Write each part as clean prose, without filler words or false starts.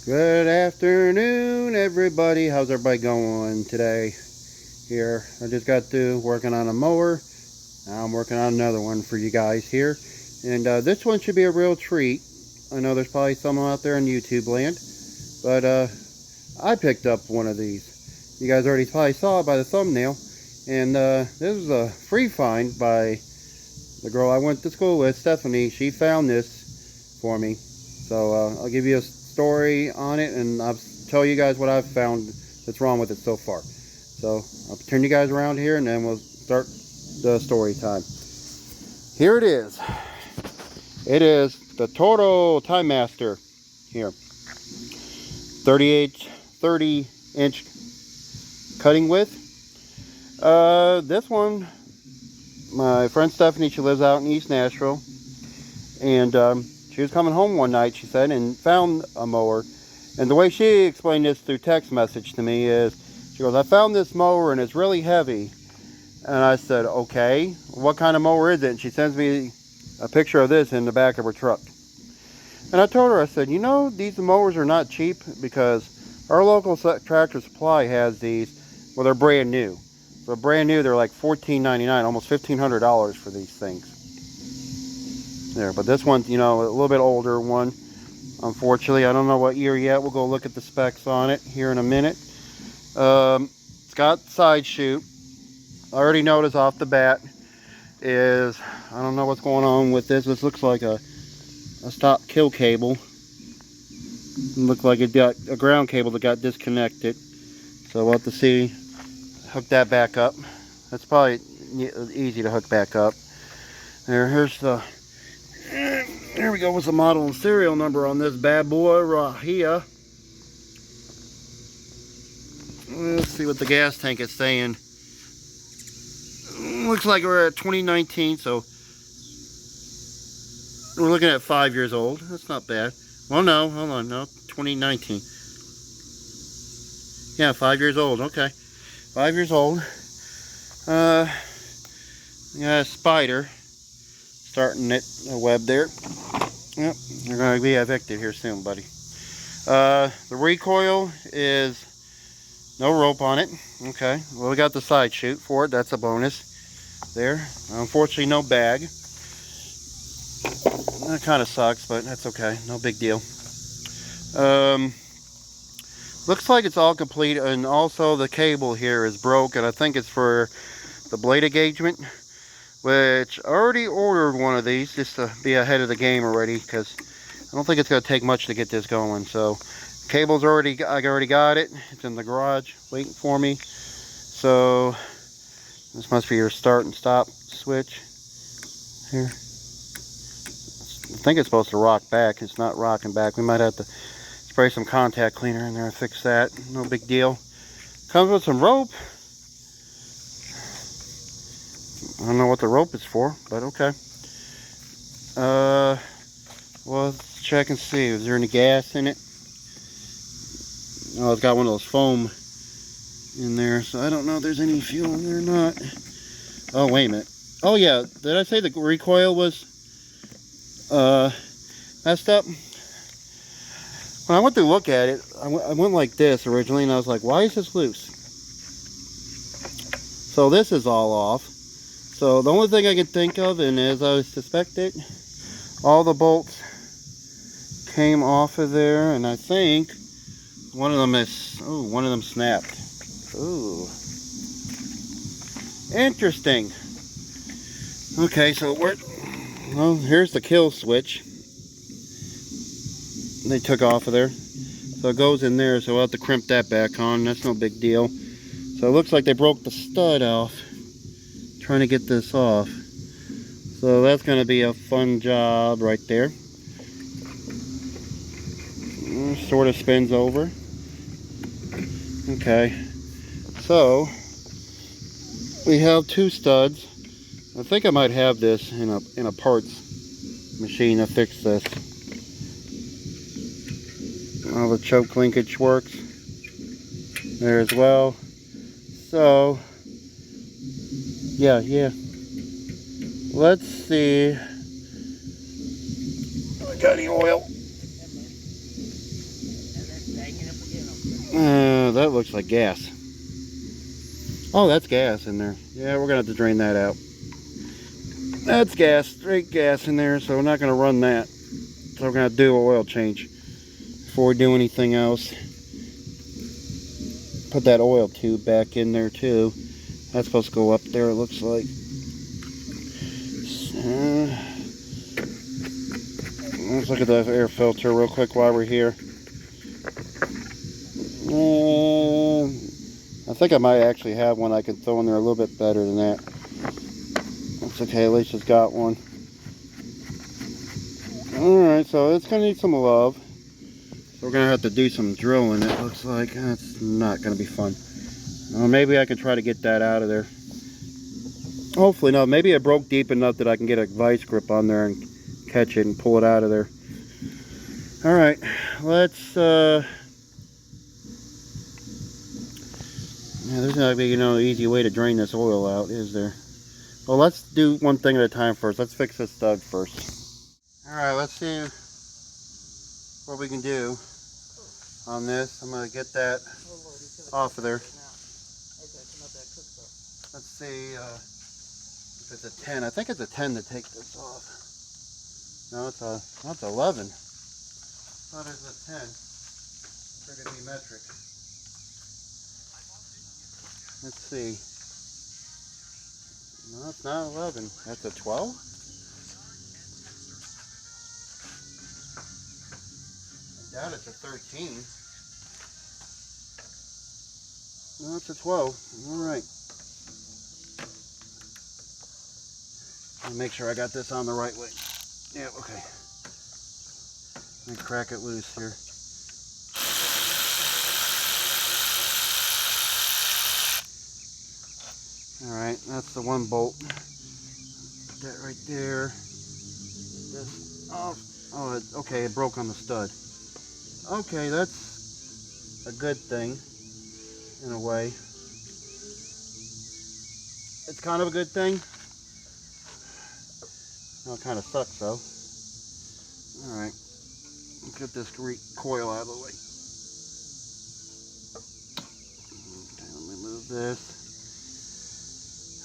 Good afternoon, everybody. How's everybody going today? Here, I just got through working on a mower. Now I'm working on another one for you guys here. And this one should be a real treat. I know there's probably some out there on YouTube land. But I picked up one of these. You guys already probably saw it by the thumbnail. And this is a free find by the girl I went to school with, Stefanie. She found this for me. So I'll give you a story on it, and I'll tell you guys what I've found that's wrong with it so far. So I'll turn you guys around here, and then we'll start the story time. Here it is. It is the Toro Timemaster here. 30-inch cutting width. This one, my friend Stefanie, she lives out in East Nashville, and she was coming home one night, she said, and found a mower. And the way she explained this through text message to me is, she goes, I found this mower and it's really heavy. And I said, okay, what kind of mower is it? And she sends me a picture of this in the back of her truck. And I told her, I said, you know, these mowers are not cheap, because our local Tractor Supply has these. Well, they're brand new. So brand new, they're like $14.99, almost $1,500 for these things. There, but this one's, you know, a little bit older one. Unfortunately, I don't know what year yet. We'll go look at the specs on it here in a minute. It's got side chute. I already noticed off the bat is, I don't know what's going on with this. This looks like a stop kill cable. It looks like it got a ground cable that got disconnected. So we'll have to see, hook that back up. That's probably easy to hook back up. Here's the, there we go, with the model and serial number on this bad boy right here. Let's see what the gas tank is saying. Looks like we're at 2019, so we're looking at 5 years old. That's not bad. Well, no, hold on, no, 2019. Yeah, 5 years old, okay. 5 years old. Yeah, a spider starting it, a web there. Yep, you're going to be evicted here soon, buddy. The recoil is no rope on it. Okay, well, we got the side chute for it. That's a bonus there. Unfortunately, no bag. That kind of sucks, but that's okay. No big deal. Looks like it's all complete, and also the cable here is broke, and I think it's for the blade engagement, which I already ordered one of these just to be ahead of the game already, because I don't think it's going to take much to get this going. So cable's I already got it. It's in the garage waiting for me. So this must be your start and stop switch here. I think it's supposed to rock back. It's not rocking back. We might have to spray some contact cleaner in there and fix that. No big deal. Comes with some rope. I don't know what the rope is for, but okay. Well, let's check and see. Is there any gas in it? Oh, it's got one of those foam in there, so I don't know if there's any fuel in there or not. Oh, wait a minute. Oh, yeah. Did I say the recoil was messed up? When I went to look at it, I went like this originally, and I was like, why is this loose? So this is all off. So the only thing I could think of, and as I suspected, all the bolts came off of there, and I think one of them snapped. Ooh. Interesting. Okay, so well, here's the kill switch. They took off of there. So it goes in there, so we'll have to crimp that back on. That's no big deal. So it looks like they broke the stud off trying to get this off. So that's going to be a fun job right there. Sort of spins over. Okay. So we have two studs. I think I might have this in a parts machine to fix this. All the choke linkage works there as well. So yeah. Let's see. I got any oil? That looks like gas. Oh, that's gas in there. Yeah, we're gonna have to drain that out. That's gas, straight gas in there, so we're not gonna run that. So we're gonna do an oil change before we do anything else. Put that oil tube back in there too. That's supposed to go up there, it looks like. Let's look at the air filter real quick while we're here. I think I might actually have one I can throw in there a little bit better than that. That's okay, at least it's got one. Alright, so it's going to need some love. So we're going to have to do some drilling, it looks like. That's not going to be fun. Maybe I can try to get that out of there. Hopefully not. Maybe it broke deep enough that I can get a vice grip on there and catch it and pull it out of there. Alright, let's... Yeah, there's not be, an easy way to drain this oil out, is there? Well, let's do one thing at a time first. Let's fix this stud first. Alright, let's see what we can do on this. I'm going to get that off of there. Let's see if it's a 10. I think it's a 10 to take this off. No, it's 11. I thought it was a 10. It's going to be metric. Let's see. No, it's not 11. That's a 12? I doubt it's a 13. No, it's a 12. Alright. Make sure I got this on the right way. Yeah, okay. Let me crack it loose here. Alright, that's the one bolt. Put that right there. This off. Oh, okay, it broke on the stud. Okay, that's a good thing, in a way. It's kind of a good thing. Well, it kind of sucks, though. Alright, get this coil out of the way. Okay, let me move this.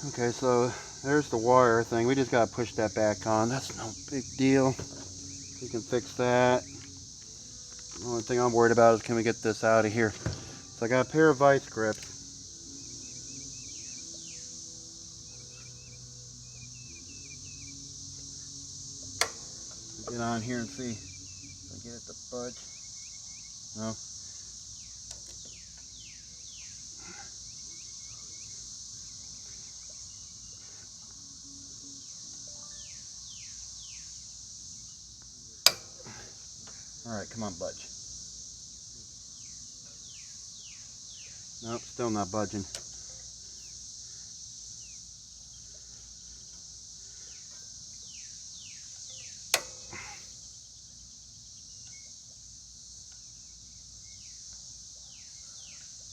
Okay, so there's the wire thing. We just got to push that back on. That's no big deal. We can fix that. The only thing I'm worried about is can we get this out of here. So I got a pair of vice grips. Get on here and see if I get it to budge. No. Alright, come on, budge. Nope, still not budging.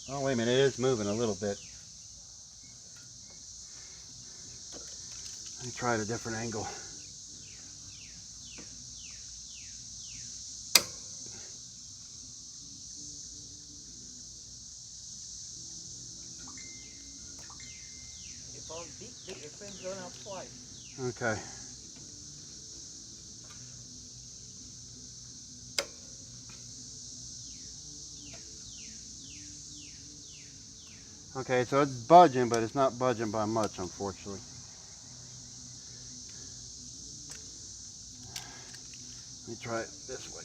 Oh, wait a minute, it is moving a little bit. Let me try it a different angle. It's all big, your friend's going out twice. Okay. Okay, so it's budging, but it's not budging by much, unfortunately. Let me try it this way.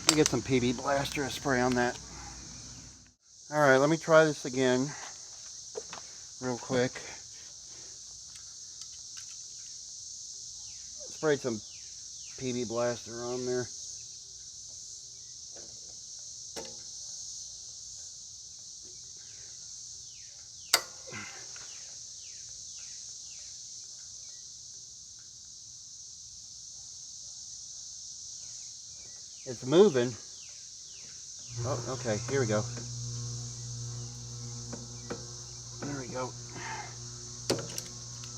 Let me get some PB Blaster and spray on that. Alright, let me try this again real quick. Sprayed some PB Blaster on there. It's moving. Oh, okay, here we go. There we go.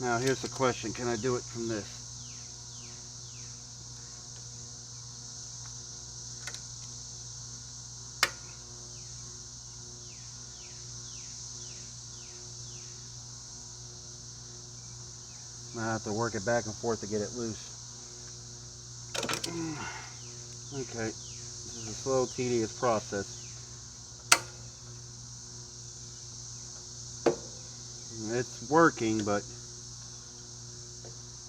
Now here's the question, can I do it from this? I have to work it back and forth to get it loose. Okay, this is a slow, tedious process. It's working, but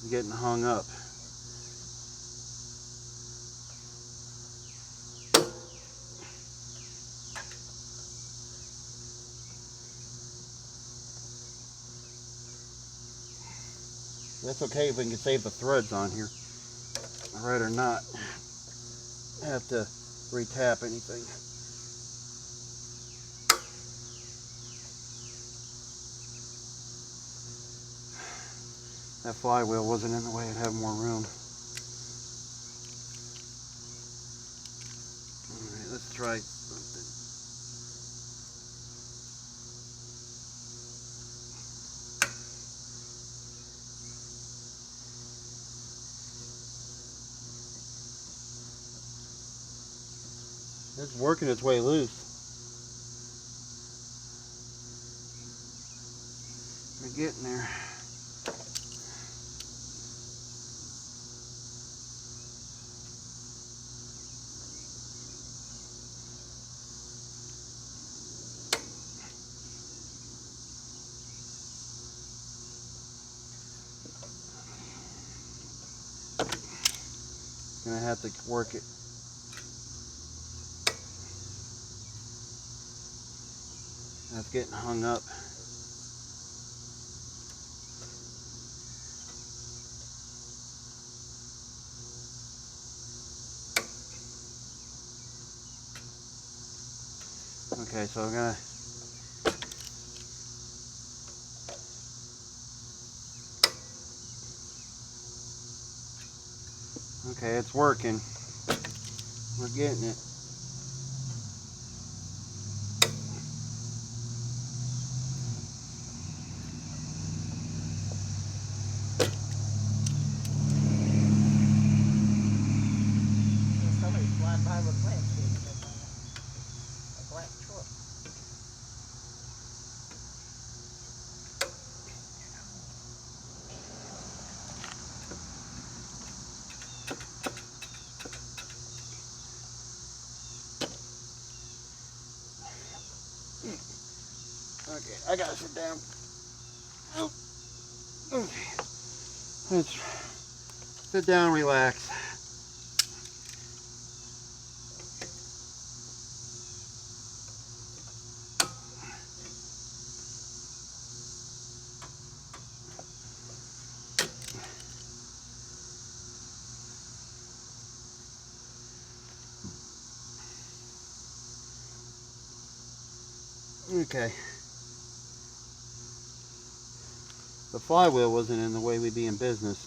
I'm getting hung up. That's okay if we can save the threads on here. Right or not. I have to re-tap anything. That flywheel wasn't in the way, I'd have more room. Alright, let's try something. It's working its way loose. We're getting there. Gonna have to work it. That's getting hung up. Okay, so I'm gonna okay, it's working. We're getting it. There's somebody flying by with landscaping in a black truck. Okay, I gotta sit down. Oh, okay. Let's sit down, relax. Okay. The flywheel wasn't in the way we be in business,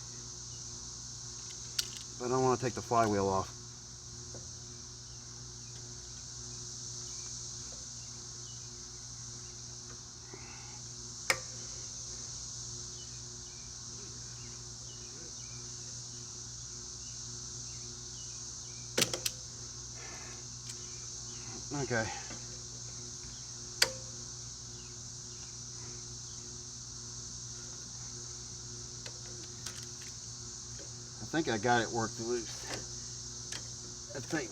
but I don't want to take the flywheel off. Okay. I think I got it worked loose. I think.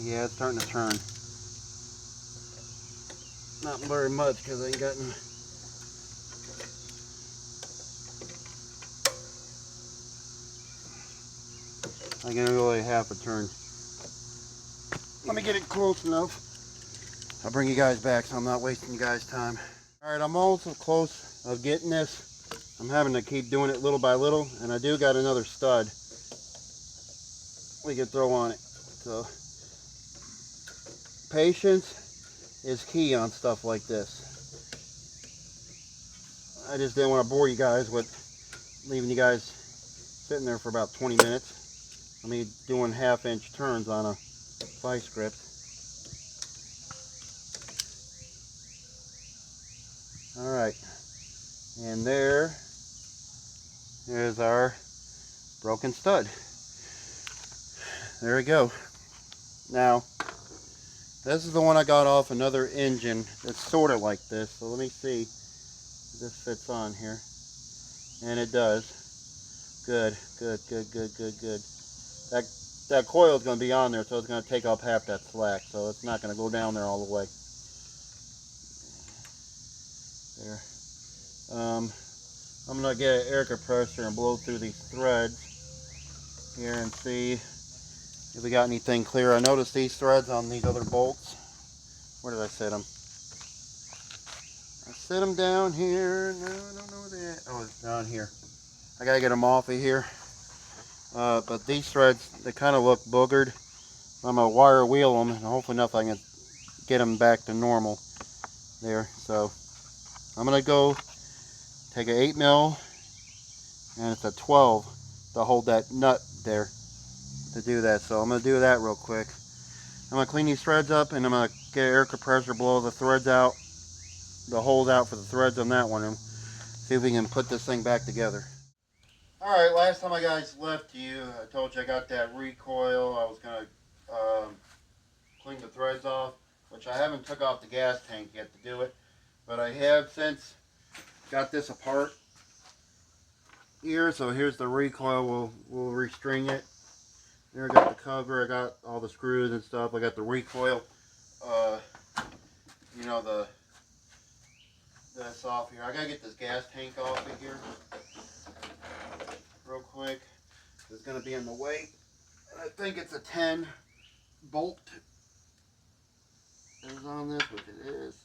Yeah, it's starting to turn. Not very much because I ain't gotten. I can really half a turn. Let me get it close enough. I'll bring you guys back so I'm not wasting you guys' time. Alright, I'm also close of getting this. I'm having to keep doing it little by little, and I do got another stud we can throw on it. So, patience is key on stuff like this. I just didn't want to bore you guys with leaving you guys sitting there for about 20 minutes. I'm doing 1/2 inch turns on a vice grip. Alright, and there is our broken stud. There we go. Now, this is the one I got off another engine that's sort of like this. So let me see if this fits on here. And it does. Good, good, good, good, good, good. That coil is going to be on there, so it's going to take up half that slack. So it's not going to go down there all the way. There. I'm going to get an air compressor and blow through these threads here and see if we got anything clear. I noticed these threads on these other bolts. Where did I set them? I set them down here. No, I don't know where they at. Oh, it's down here. I got to get them off of here. But these threads, they kind of look boogered. I'm going to wire wheel them, and hopefully enough I can get them back to normal there. So I'm going to go take an 8mm, and it's a 12 to hold that nut there to do that. So I'm going to do that real quick. I'm going to clean these threads up, and I'm going to get an air compressor, blow the threads out, the holes out for the threads on that one, and see if we can put this thing back together. Alright, last time I guys left you, I told you I got that recoil. I was going to clean the threads off, which I haven't took off the gas tank yet to do it. But I have since got this apart here. So here's the recoil. We'll restring it. There I got the cover. I got all the screws and stuff. I got the recoil. You know, this off here. I gotta get this gas tank off of here real quick. It's gonna be in the way. I think it's a 10 bolt is on this, which it is.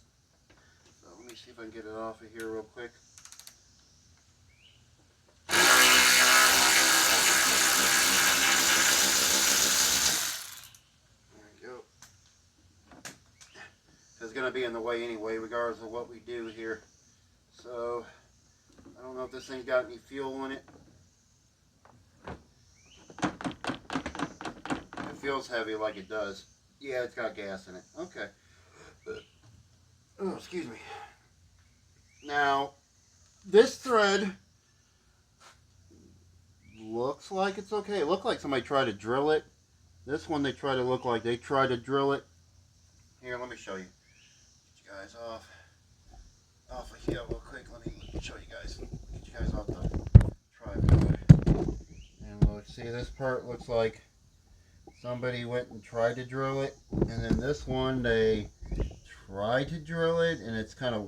So let me see if I can get it off of here real quick. There we go. It's gonna be in the way anyway, regardless of what we do here. So I don't know if this thing's got any fuel in it. It feels heavy like it does. Yeah, it's got gas in it. Okay. Oh, excuse me. Now, this thread looks like it's okay. It looked like somebody tried to drill it. This one they tried to look like they tried to drill it. Here, let me show you. Get you guys off of here real quick. Let me show you guys. Get you guys off the tripod. And look, see, this part looks like somebody went and tried to drill it, and then this one they tried to drill it, and it's kind of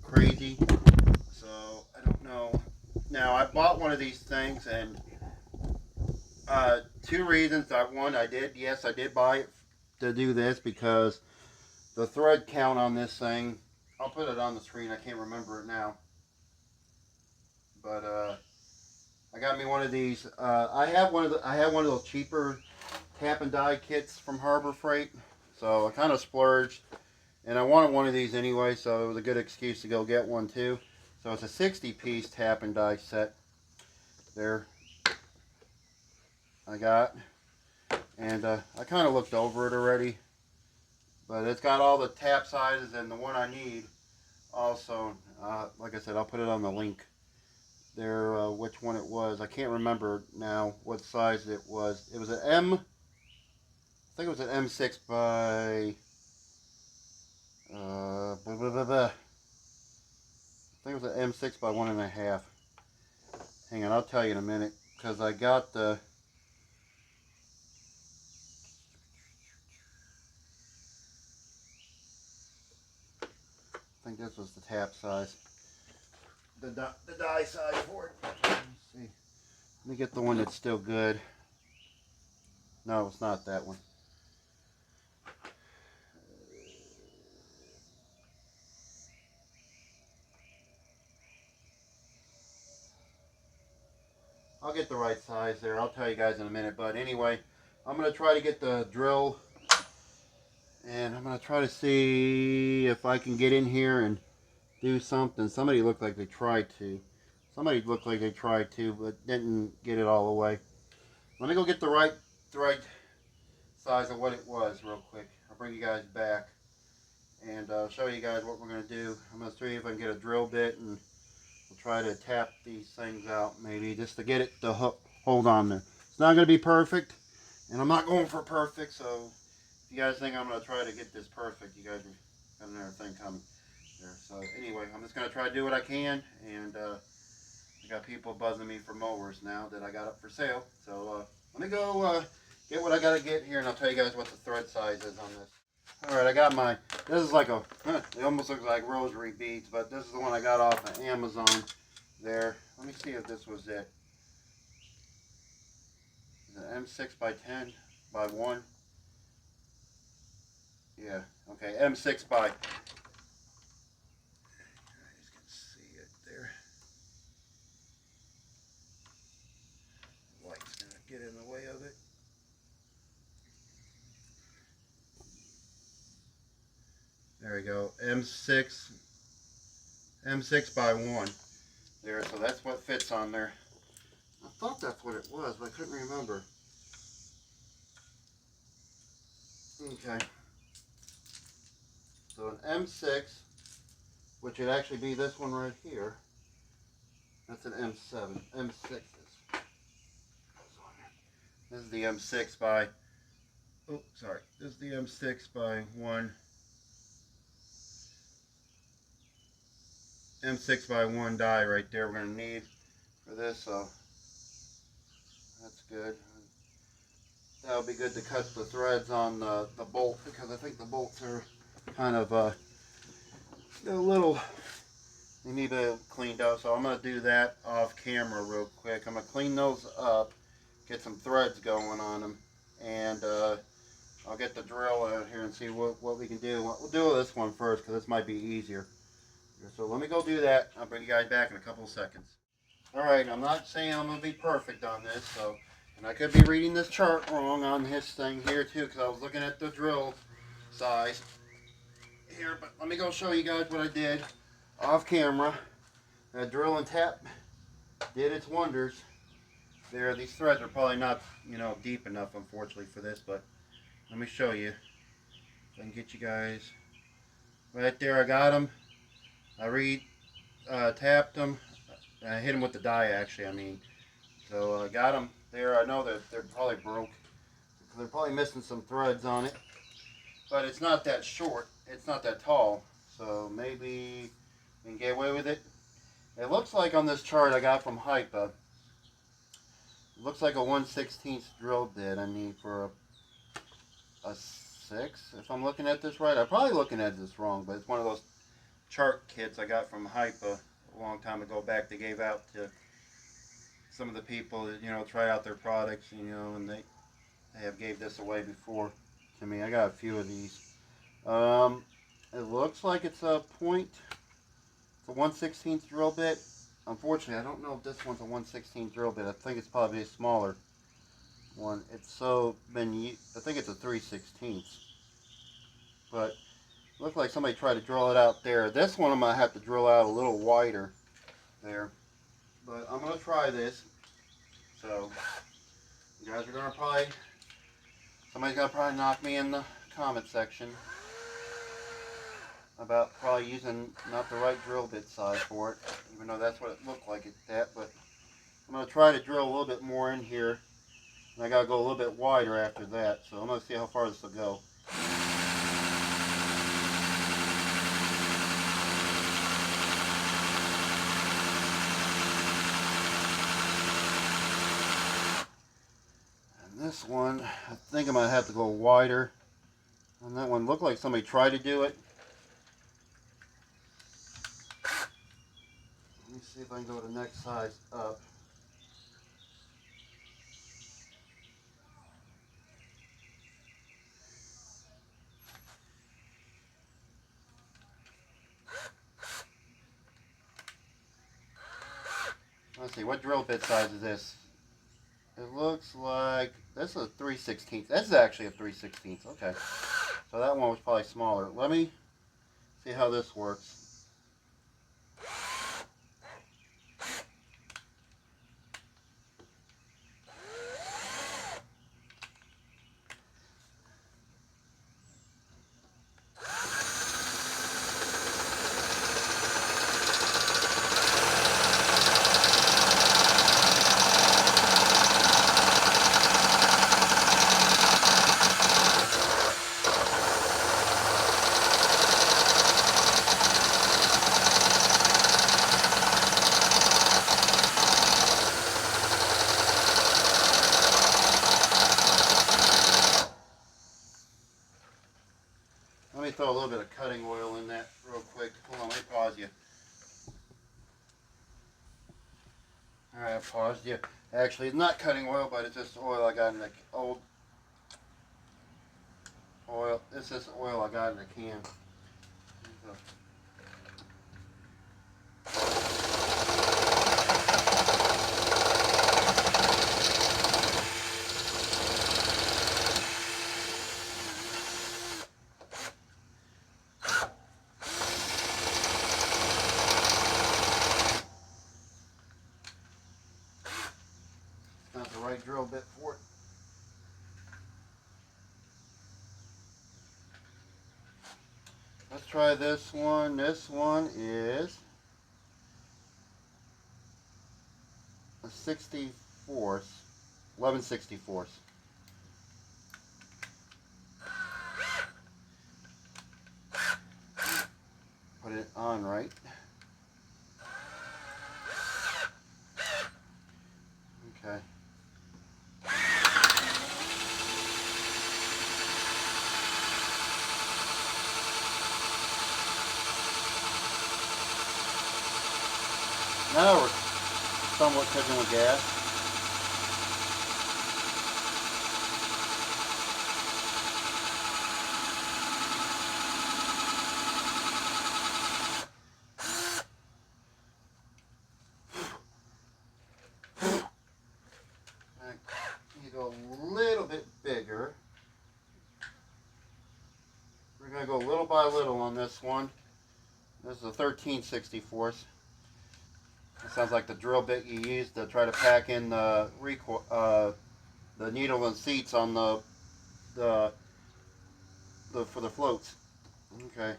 crazy. So I don't know. Now I bought one of these things, and two reasons. One, I did buy it to do this because the thread count on this thing. I'll put it on the screen. I can't remember it now, but I got me one of these. I have one of those cheaper tap and die kits from Harbor Freight, so I kind of splurged, and I wanted one of these anyway, so it was a good excuse to go get one too. So it's a 60-piece tap and die set. There, I got, and I kind of looked over it already, but it's got all the tap sizes and the one I need. Also, like I said, I'll put it on the link there. Which one it was? I can't remember now what size it was. It was an M. I think it was an M6 by, I think it was an M6 by 1.5. Hang on, I'll tell you in a minute, because I got the, I think this was the tap size, the die size for it. Let me see. Let me get the one that's still good. No, it's not that one. I'll get the right size there. I'll tell you guys in a minute. But anyway, I'm going to try to get the drill, and I'm going to try to see if I can get in here and do something. Somebody looked like they tried to. Somebody looked like they tried to, but didn't get it all the way. Let me go get the right size of what it was real quick. I'll bring you guys back and show you guys what we're going to do. I'm going to show you if I can get a drill bit, and we'll try to tap these things out maybe just to get it to hold on there. It's not going to be perfect, and I'm not going for perfect, so if you guys think I'm going to try to get this perfect, you guys got another thing coming there. So anyway, I'm just going to try to do what I can, and I got people buzzing me for mowers now that I got up for sale. So let me go get what I got to get here, and I'll tell you guys what the thread size is on this. Alright, I got my, this is like a, it almost looks like rosary beads, but this is the one I got off of Amazon there. Let me see if this was it. Is it M6 by 10 by 1? Yeah, okay, M6 by, you guys can see it there. The light's going to get in the way of it. There we go, M6 by 1. There, so that's what fits on there. I thought that's what it was, but I couldn't remember. Okay. So an M6, which would actually be this one right here. That's an M7. M6 is. This is the M6 by. Oh, sorry. This is the M6 by 1. M6 by 1 die right there. We're going to need for this, so that's good. That'll be good to cut the threads on the bolt, because I think the bolts are kind of a little. They need to be cleaned up, so I'm going to do that off camera real quick. I'm going to clean those up, get some threads going on them, and I'll get the drill out here and see what we can do. We'll do this one first, because this might be easier. So let me go do that. I'll bring you guys back in a couple of seconds. Alright, I'm not saying I'm going to be perfect on this, so, and I could be reading this chart wrong on this thing here too, because I was looking at the drill size here, but let me go show you guys what I did off camera. That drill and tap did its wonders. There, these threads are probably not, deep enough, unfortunately, for this, but let me show you. If I can get you guys right there. I got them. I tapped them. I hit them with the die, actually. So I got them there. I know that they're probably broke. They're probably missing some threads on it, but it's not that short. It's not that tall, so maybe we can get away with it. It looks like on this chart I got from Hypa, it looks like a 1/16 drill bit. For a 6, if I'm looking at this right. I'm probably looking at this wrong, but it's one of those chart kits I got from Hypa a long time ago back. They gave out to some of the people that, try out their products, and they have gave this away before to me. I got a few of these. It looks like it's a 1/16 drill bit. Unfortunately, I don't know if this one's a 1/16 drill bit. I think it's probably a smaller one. I think it's a 3/16. But it looks like somebody tried to drill it out there. This one I'm going to have to drill out a little wider there. But I'm going to try this. So, you guys are going to somebody's going to probably knock me in the comment section about probably using not the right drill bit size for it, even though that's what it looked like at that. But I'm going to try to drill a little bit more in here, and I got to go a little bit wider after that. So I'm going to see how far this will go. And this one, I think I'm going to have to go wider. And that one looked like somebody tried to do it. Let me see if I can go to the next size up. Let's see, what drill bit size is this? It looks like this is a 3/16. This is actually a 3/16. Okay, so that one was probably smaller. Let me see how this works. Let me throw a little bit of cutting oil in that real quick. Hold on, let me pause you. Alright, I paused you. Actually, it's not cutting oil, but it's just oil I got in the old oil. It's just oil I got in the can. Not the right drill bit for it. Let's try this one. This one is a 64th, 11/64. Put it on right. Okay. Now we're somewhat cooking with gas. You go a little bit bigger. We're going to go little by little on this one. This is a 13/64. It sounds like the drill bit you use to try to pack in the needle and seats on the for the floats. Okay.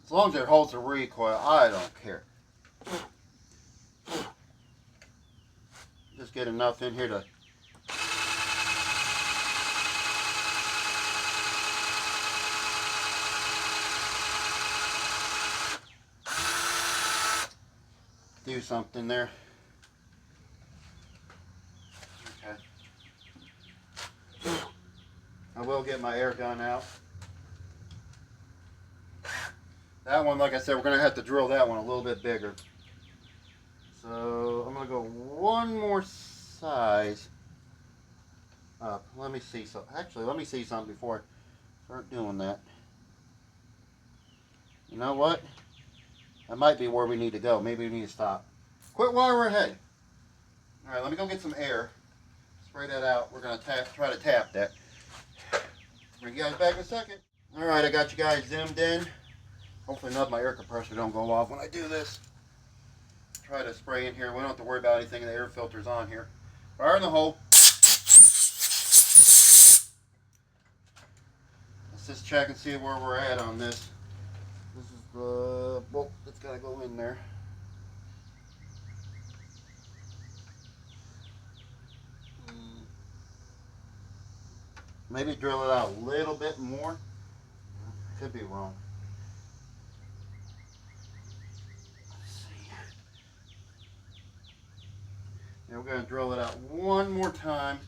As long as it holds the recoil, I don't care. Just get enough in here to do something there. Okay. I will get my air gun out. That one, like I said, we're going to have to drill that one a little bit bigger. So I'm going to go one more size up. Let me see. Actually, let me see something before I start doing that. You know what? That might be where we need to go. Maybe we need to stop. Quit while we're ahead. All right, let me go get some air. Spray that out. We're going to try to tap that. Bring you guys back in a second. All right, I got you guys zoomed in. Hopefully not my air compressor don't go off when I do this. Try to spray in here. We don't have to worry about anything. The air filter's on here. Fire in the hole. Let's just check and see where we're at on this. This is the bolt that's got to go in there. Maybe drill it out a little bit more. Could be wrong. Let's see. Now we're going to drill it out one more time.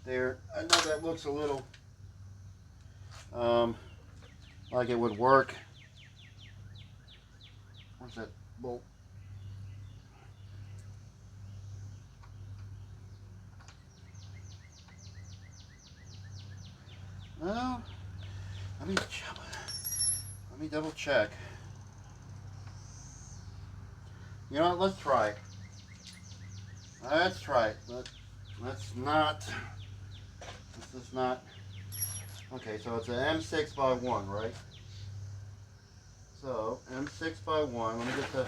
There. I know that looks a little like it would work. Where's that bolt? Well, let me double check. You know what? Let's try it. Let's try it. Let's not. This is not. Okay, so it's an M6x1, right? So M6x1. Let me get the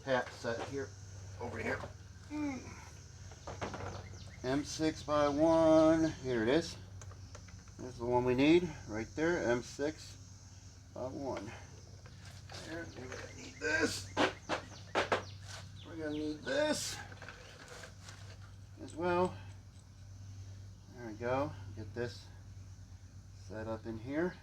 tap set here, over here. M6x1. Here it is. There's the one we need right there. M6x1. There. We're gonna need this. We're gonna need this as well. There we go. Get this set up in here.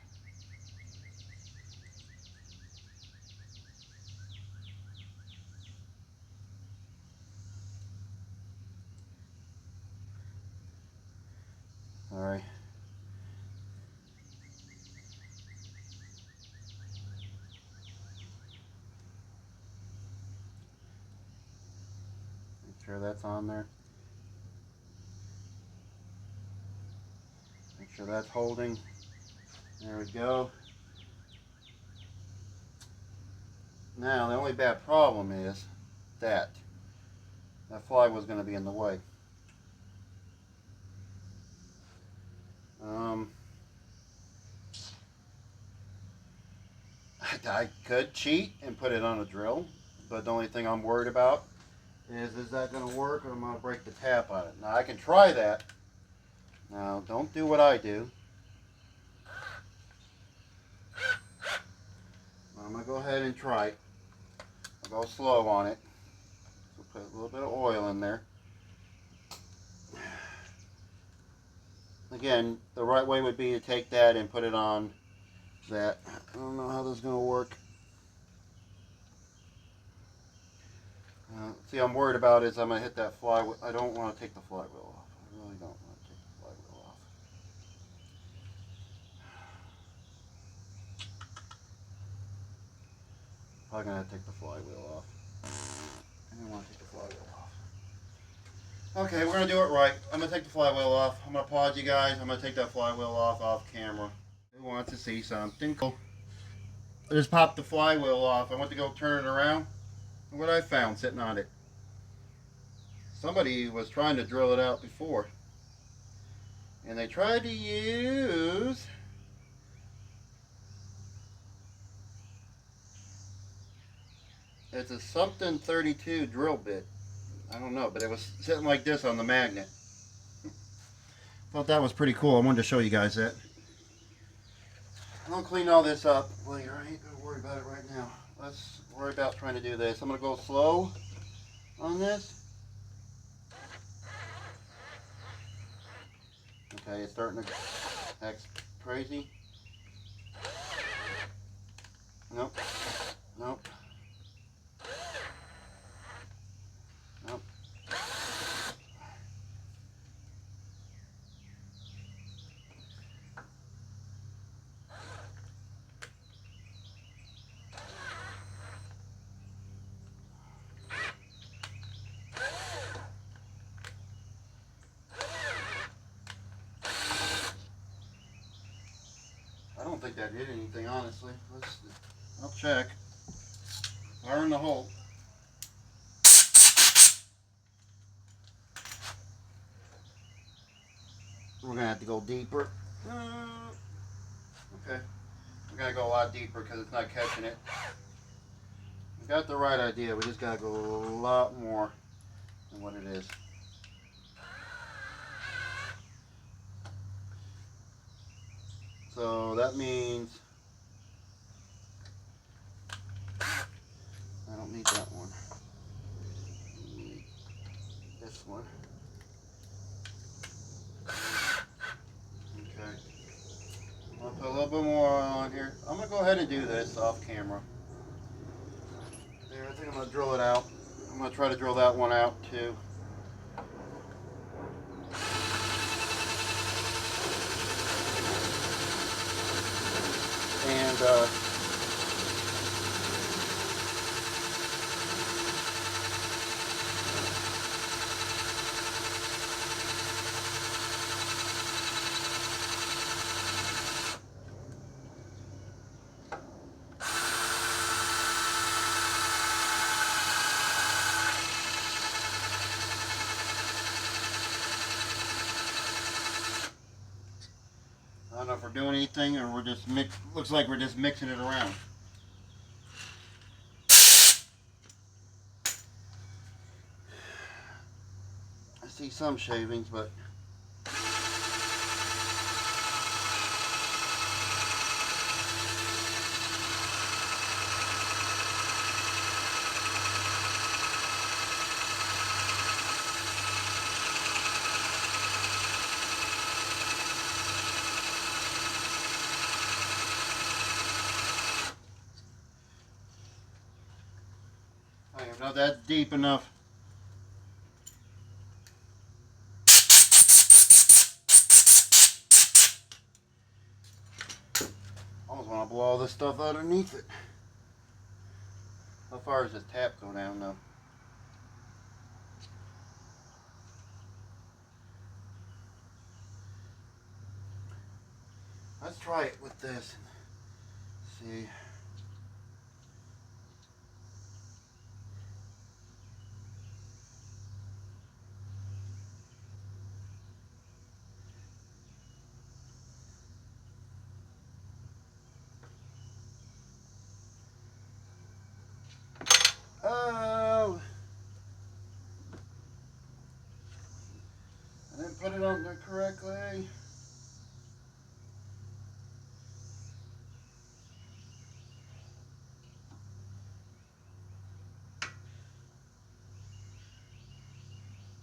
Make sure that's on there. Make sure that's holding. There we go. Now the only bad problem is that fly was going to be in the way. I could cheat and put it on a drill, but the only thing I'm worried about is that going to work, or I'm going to break the tap on it. Now I can try that. Now don't do what I do. I'm going to go ahead and try it. I'll go slow on it. So put a little bit of oil in there. Again, the right way would be to take that and put it on that. I don't know how this is going to work. See, I'm worried about is I'm going to hit that flywheel. I don't want to take the flywheel off. I really don't want to take the flywheel off. Probably going to have to take the flywheel off. I don't want to take the flywheel off. Okay, we're going to do it right. I'm going to take the flywheel off. I'm going to pause you guys. I'm going to take that flywheel off camera. Who wants to see something cool? I just popped the flywheel off. I went to go turn it around. And what I found sitting on it. Somebody was trying to drill it out before. And they tried to use it's a something 32 drill bit. I don't know, but it was sitting like this on the magnet. Thought that was pretty cool. I wanted to show you guys that. I'll clean all this up. Well, you ain't gonna worry about it right now. Let's worry about trying to do this. I'm gonna go slow on this. Okay, it's starting to act crazy. Nope. Nope. Nope. I don't think that did anything, honestly. I'll check. Fire in the hole. We're gonna have to go deeper. Okay. We're gonna go a lot deeper because it's not catching it. We got the right idea. We just gotta go a lot more than what it is. So that means I don't need that one. I need this one. Okay. I'll put a little bit more oil on here. I'm gonna go ahead and do this off camera. There, I think I'm gonna drill it out. I'm gonna try to drill that one out too. And I don't know if we're doing anything or we're just looks like we're just mixing it around. I see some shavings, but I am not that deep enough. Almost want to blow all this stuff underneath it. How far does this tap go down though? Let's try it with this. See. Oh, I didn't put it on there correctly.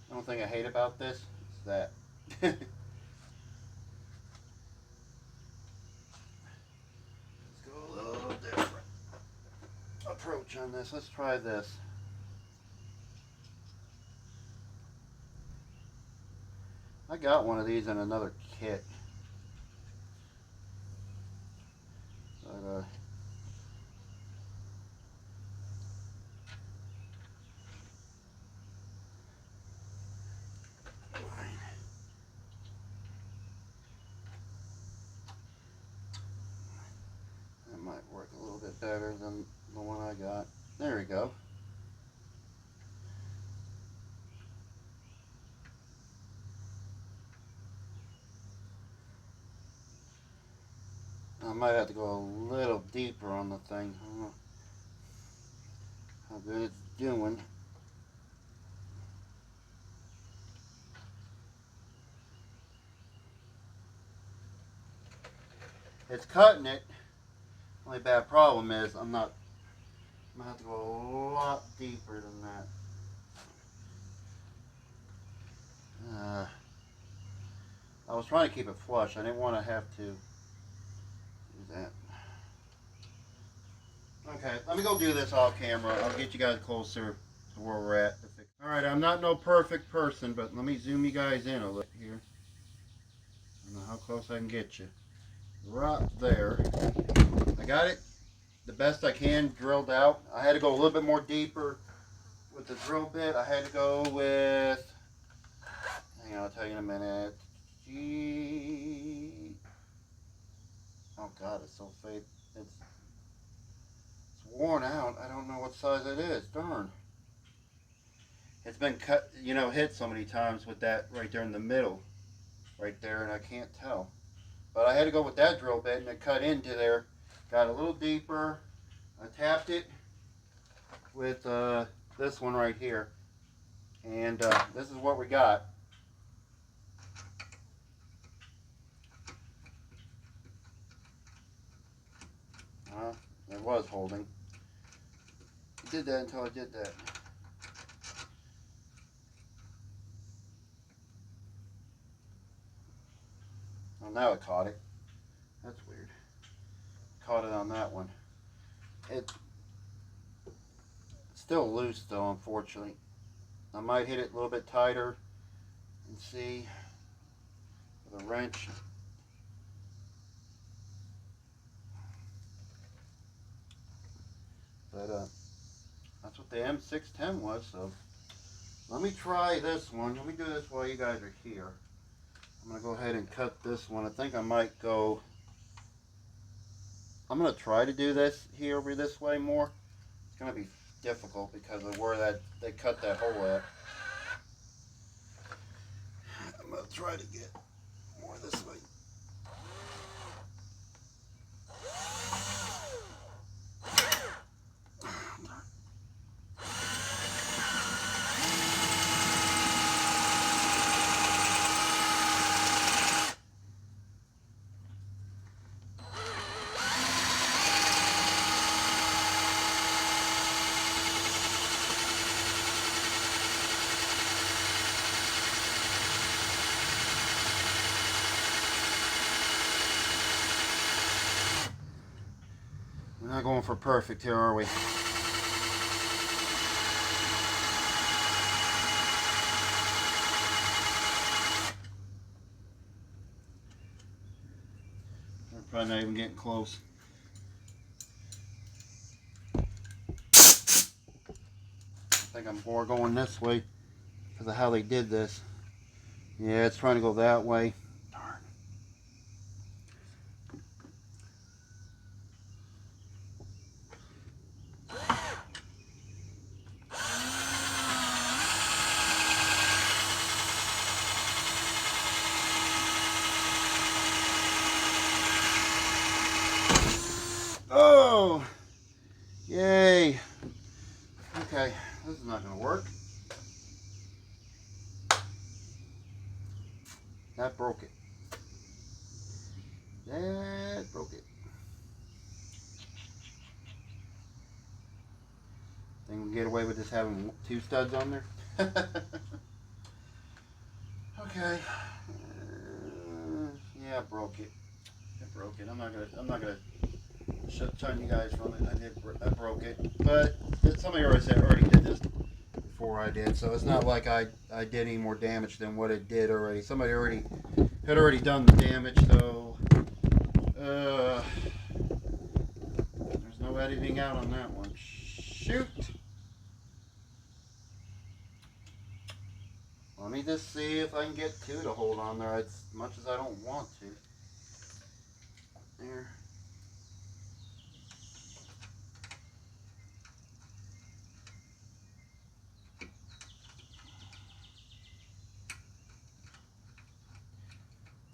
The only thing I hate about this is that. Let's go a little different approach on this. Let's try this. I got one of these in another kit. But, that might work a little bit better than the one I got. There we go. I might have to go a little deeper on the thing. I don't know how good it's doing. It's cutting it. Only bad problem is I'm gonna have to go a lot deeper than that. I was trying to keep it flush. I didn't want to have to do that. Okay, let me go do this off camera. I'll get you guys closer to where we're at. Alright, I'm not no perfect person, but let me zoom you guys in a little here. I don't know how close I can get you. Right there. I got it the best I can drilled out. I had to go a little bit more deeper with the drill bit. I had to go with, hang on, I'll tell you in a minute. Oh God, it's so fake. It's worn out. I don't know what size it is. Darn. It's been cut, you know, hit so many times with that right there in the middle. Right there, and I can't tell. But I had to go with that drill bit, and it cut into there. Got a little deeper. I tapped it with this one right here. And this is what we got. It was holding. I did that until I did that. Well, now it caught it. That's weird. Caught it on that one. It's still loose though, unfortunately. I might hit it a little bit tighter and see with a wrench. But that's what the M610 was. So let me try this one. Let me do this while you guys are here. I'm gonna go ahead and cut this one. I think I might go. I'm gonna try to do this here over this way more. It's gonna be difficult because of where that they cut that hole at. I'm gonna try to get more this way. We're not going for perfect here, are we? We're probably not even getting close. I think I'm more going this way because of how they did this. Yeah, it's trying to go that way. Darn. This is not going to work. That broke it. That broke it. Think we can get away with just having 2 studs on there? Okay. Yeah, I broke it. I broke it. I'm not gonna shun you guys from it. I broke it. But somebody already did this before I did, so it's not like I did any more damage than what it did already. Somebody had already done the damage, so there's no editing out on that one. Shoot. Let me just see if I can get 2 to hold on there as much as I don't want to. There.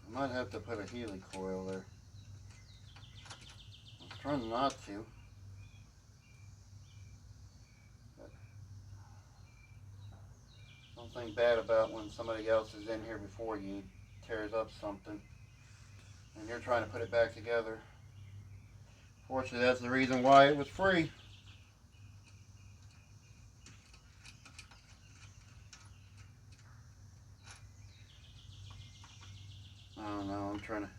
I might have to put a Healy coil there. I'm trying not to. But something bad about when somebody else is in here before you tears up something and you're trying to put it back together. Fortunately, that's the reason why it was free. I don't know. I'm trying to.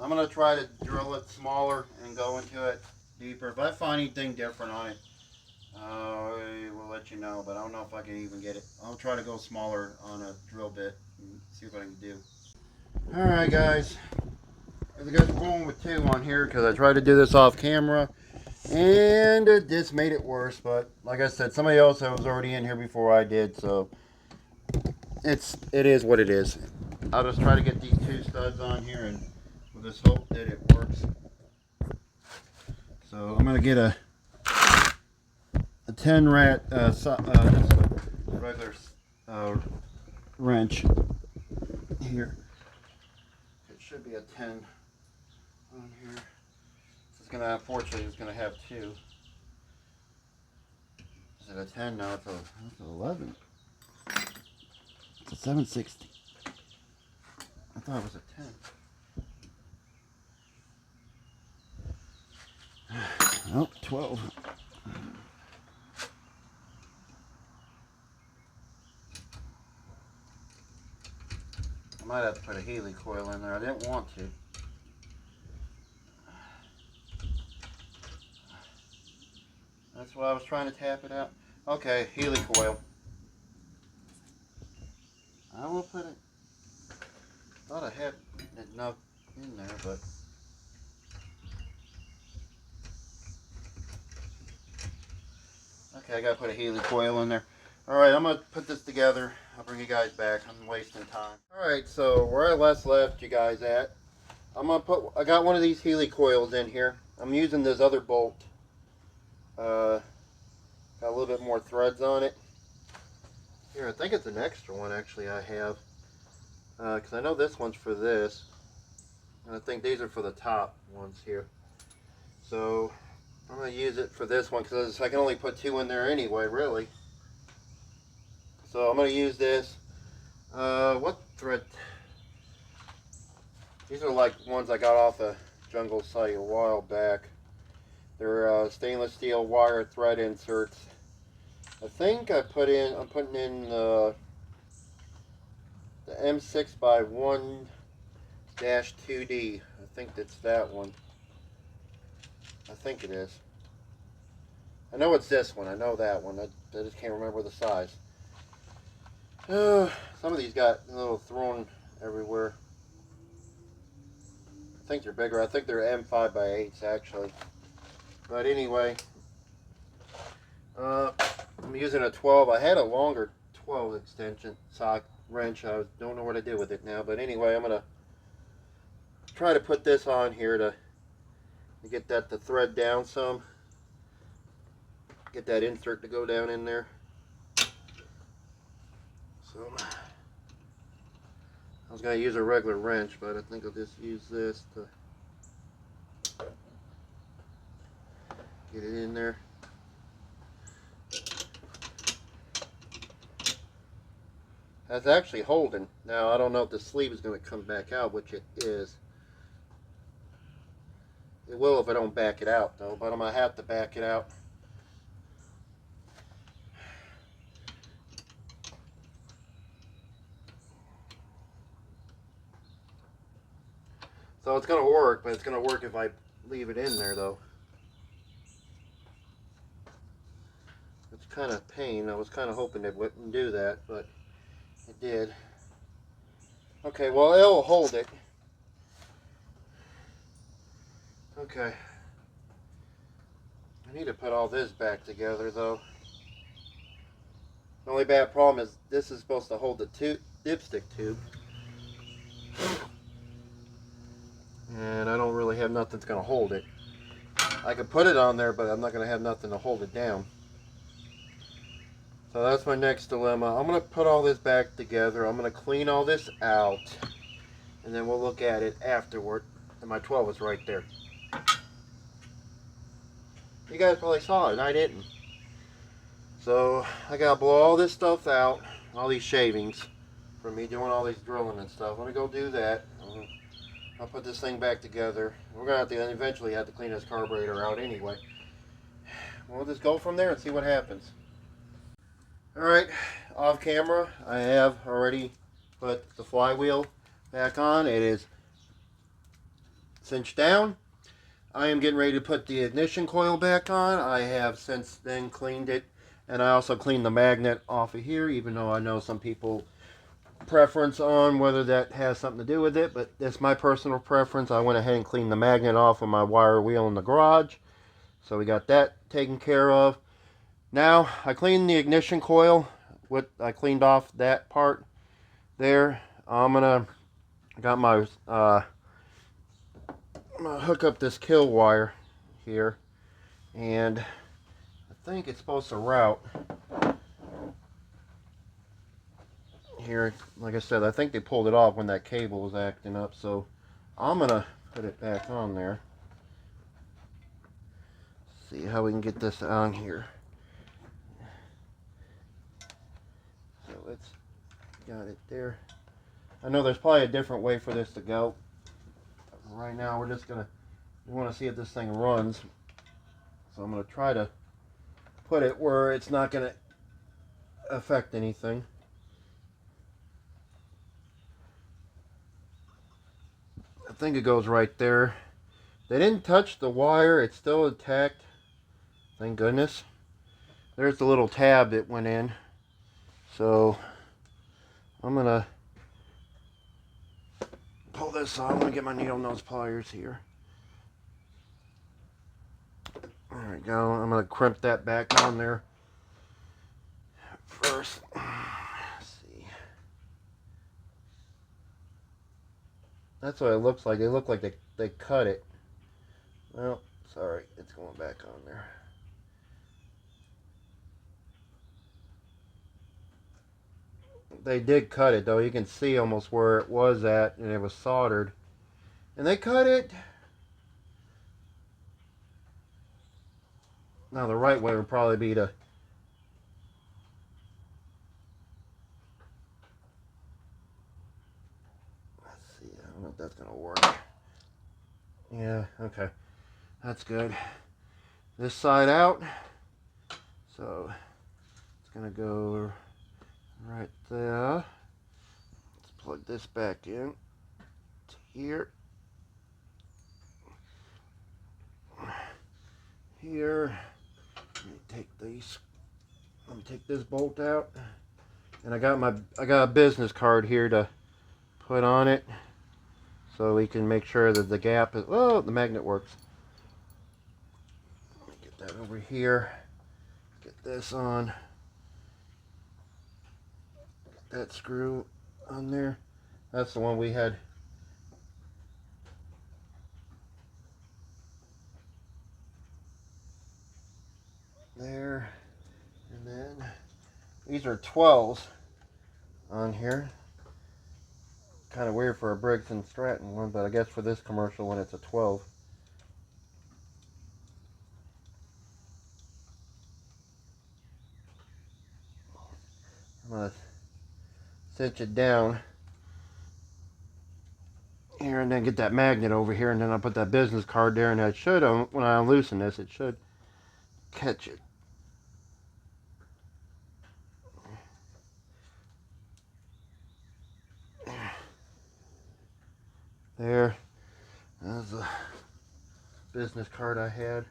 I'm gonna try to drill it smaller and go into it deeper. If I find anything different on it, I will let you know. But I don't know if I can even get it. I'll try to go smaller on a drill bit and see what I can do. All right, guys. I guess we're going with 2 on here because I tried to do this off camera and it just made it worse. But like I said, somebody else was already in here before I did, so it is what it is. I'll just try to get these 2 studs on here and we'll just hope that it works. So I'm gonna get a 10 rat regular wrench here. It should be a 10 on here. Unfortunately, it's gonna have 2. Is it a 10? No, it's an 11. It's a 760. I thought it was a 10. Oh, 12. I might have to put a Healy coil in there. I didn't want to. That's why I was trying to tap it out. Okay, Healy coil. I will put it. Thought I had enough in there, but okay, I gotta put a Healy coil in there. All right, I'm gonna put this together. I'll bring you guys back. I'm wasting time. All right, so where I last left you guys at, I got one of these Healy coils in here. I'm using this other bolt. Got a little bit more threads on it. Here, I think it's an extra one actually I have. Because I know this one's for this. And I think these are for the top ones here. So I'm going to use it for this one because I can only put 2 in there anyway, really. So I'm going to use this. What thread? These are like ones I got off a jungle site a while back. They're stainless steel wire thread inserts. I think I'm putting in the M6 by 1-2D. I think it's that one. I think it is. I know it's this one. I know that one. I just can't remember the size. Some of these got a little thrown everywhere. I think they're bigger. I think they're M5 by 8s actually. But anyway, I'm using a 12. I had a longer 12 extension sock wrench. I don't know what to do with it now. But anyway, I'm gonna try to put this on here to get that to thread down some. Get that insert to go down in there. So I was going to use a regular wrench, but I think I'll just use this to Get it in there. That's actually holding. Now, I don't know if the sleeve is going to come back out, which it is. It will if I don't back it out, though, but I'm going to have to back it out. So it's going to work, but it's going to work if I leave it in there, though. It's kind of pain. I was kind of hoping it wouldn't do that, but it did. Okay, well, it'll hold it. Okay. I need to put all this back together, though. The only bad problem is this is supposed to hold the dipstick tube. And I don't really have nothing that's going to hold it. I could put it on there, but I'm not going to have nothing to hold it down. So that's my next dilemma. I'm going to put all this back together. I'm going to clean all this out. And then we'll look at it afterward. And my 12 is right there. You guys probably saw it, and I didn't. So I got to blow all this stuff out. All these shavings. From me doing all these drilling and stuff. I'm going to go do that. I'll put this thing back together. We're going to have to eventually have to clean this carburetor out anyway. We'll just go from there and see what happens. Alright, off camera, I have already put the flywheel back on. It is cinched down. I am getting ready to put the ignition coil back on. I have since then cleaned it, and I also cleaned the magnet off of here, even though I know some people preference on whether that has something to do with it, but that's my personal preference. I went ahead and cleaned the magnet off of my wire wheel in the garage, so we got that taken care of. Now I cleaned the ignition coil. I cleaned off that part there. I got my I'm gonna hook up this kill wire here, and I think it's supposed to route here. Like I said, I think they pulled it off when that cable was acting up, so I'm gonna put it back on there. See how we can get this on here. So it's got it there. I know there's probably a different way for this to go. Right now we want to see if this thing runs. So I'm gonna try to put it where it's not gonna affect anything. I think it goes right there. They didn't touch the wire. It's still intact. Thank goodness. There's the little tab that went in. So I'm gonna pull this off. I'm gonna get my needle nose pliers here. There we go. I'm gonna crimp that back on there first. Let's see. That's what it looks like. It looked like they cut it. Well, sorry, it's going back on there. They did cut it though. You can see almost where it was at, and it was soldered. And they cut it. Now the right way would probably be to let's see. I don't know if that's gonna work. Yeah, okay. That's good. This side out. So it's gonna go right there. Let's plug this back in to here. Here. Let me take this bolt out. And I got a business card here to put on it. So we can make sure that the gap is, oh, the magnet works. Let me get that over here. Get this on. Get that screw on there. That's the one we had. There. And then these are 12s on here. Kind of weird for a Briggs and Stratton one, but I guess for this commercial one it's a 12. going to cinch it down here and then get that magnet over here, and then I'll put that business card there, and that should, when I loosen this, it should catch it. There. That's the business card I had.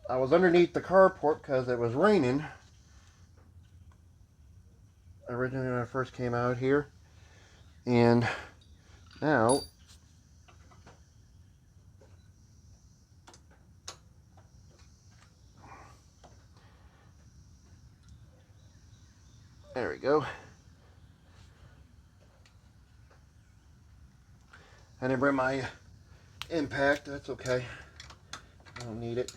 I was underneath the carport because it was raining originally when I first came out here, and now there we go. I didn't bring my impact. That's okay. I don't need it.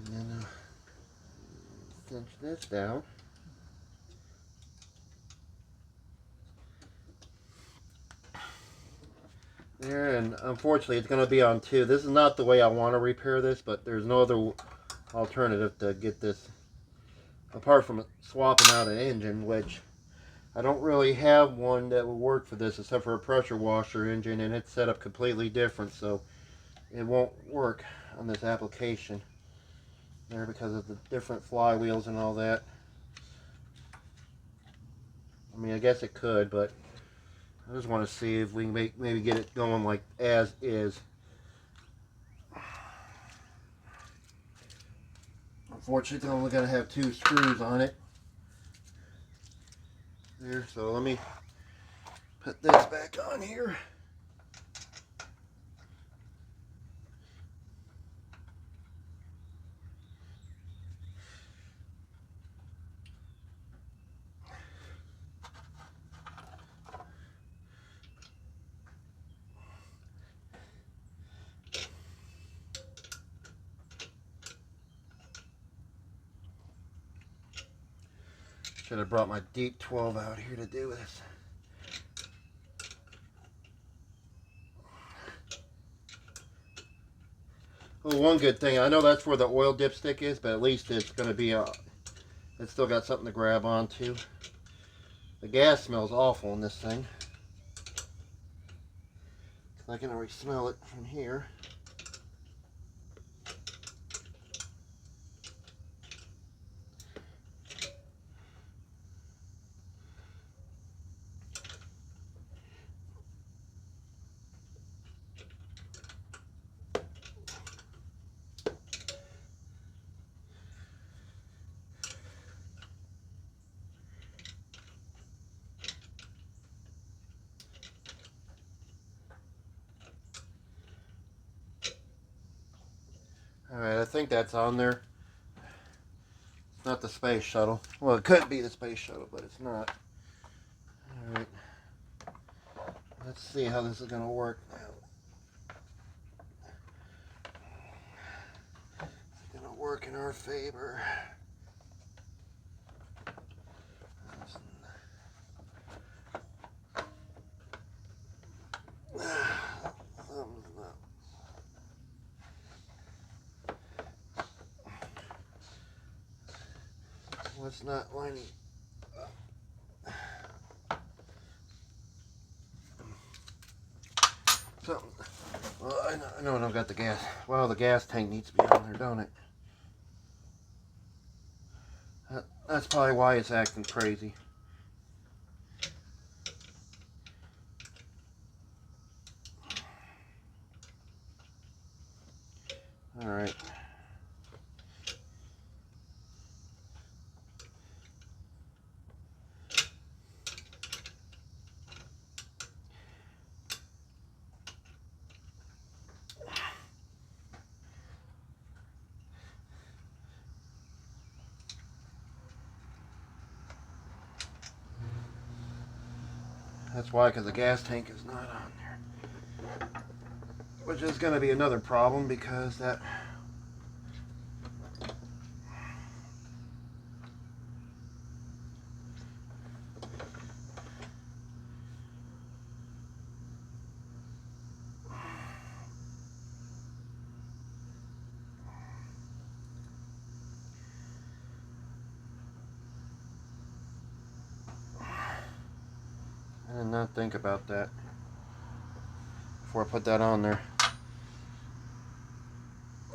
And then cinch this down. There, and unfortunately it's going to be on 2. This is not the way I want to repair this, but there's no other alternative to get this, apart from swapping out an engine, which I don't really have one that will work for this except for a pressure washer engine, and it's set up completely different, so it won't work on this application there because of the different flywheels and all that. I mean, I guess it could, but I just want to see if we can maybe get it going like as is. Unfortunately, it's only going to have 2 screws on it. There, so let me put this back on here. Should have brought my deep 12 out here to do this. Well, one good thing, I know that's where the oil dipstick is, but at least it's going to be it's still got something to grab onto. The gas smells awful in this thing. I can already smell it from here. Alright, I think that's on there. It's not the space shuttle. Well, it could be the space shuttle, but it's not. Alright. Let's see how this is going to work now. It's going to work in our favor. What's not lining up? Something. Well, I know I don't got the gas. Well, the gas tank needs to be on there, don't it? That's probably why it's acting crazy. Alright. That's why, because the gas tank is not on there. Which is going to be another problem because that... not think about that before I put that on there.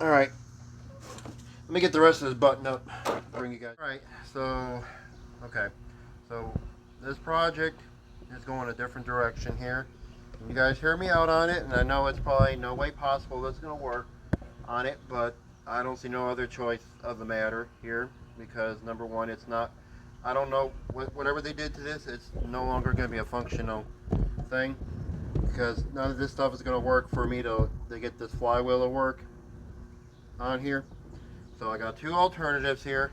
Alright, let me get the rest of this button up. Bring you guys. Alright, so, okay. So, this project is going a different direction here. You guys hear me out on it, and I know it's probably no way possible that's going to work on it, but I don't see no other choice of the matter here, because number one, it's not, I don't know, whatever they did to this, it's no longer going to be a functional thing, because none of this stuff is going to work for me to get this flywheel to work on here. So I got two alternatives here.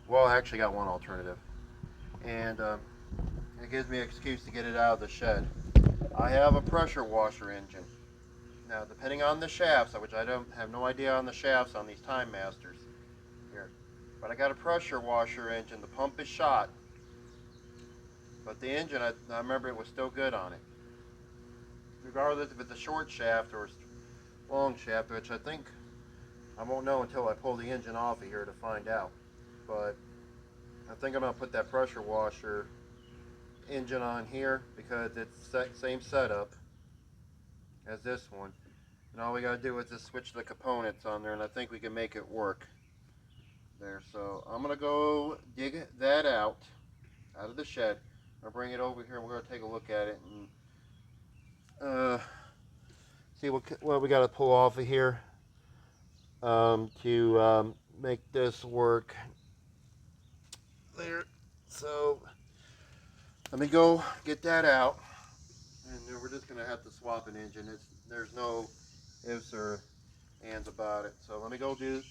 Well, I actually got one alternative, and it gives me an excuse to get it out of the shed. I have a pressure washer engine. Now, depending on the shafts, which I don't have no idea on the shafts on these timemasters here, but I got a pressure washer engine. The pump is shot, but the engine, I remember it was still good on it, regardless if it's a short shaft or a long shaft, which I think I won't know until I pull the engine off of here to find out. But I think I'm going to put that pressure washer engine on here because it's same setup as this one, and all we got to do is just switch the components on there, and I think we can make it work there. So I'm going to go dig that out of the shed. I'll bring it over here and we're going to take a look at it and see what we got to pull off of here to make this work there. So let me go get that out, and then we're just going to have to swap an engine. There's no ifs or ands about it. So let me go dig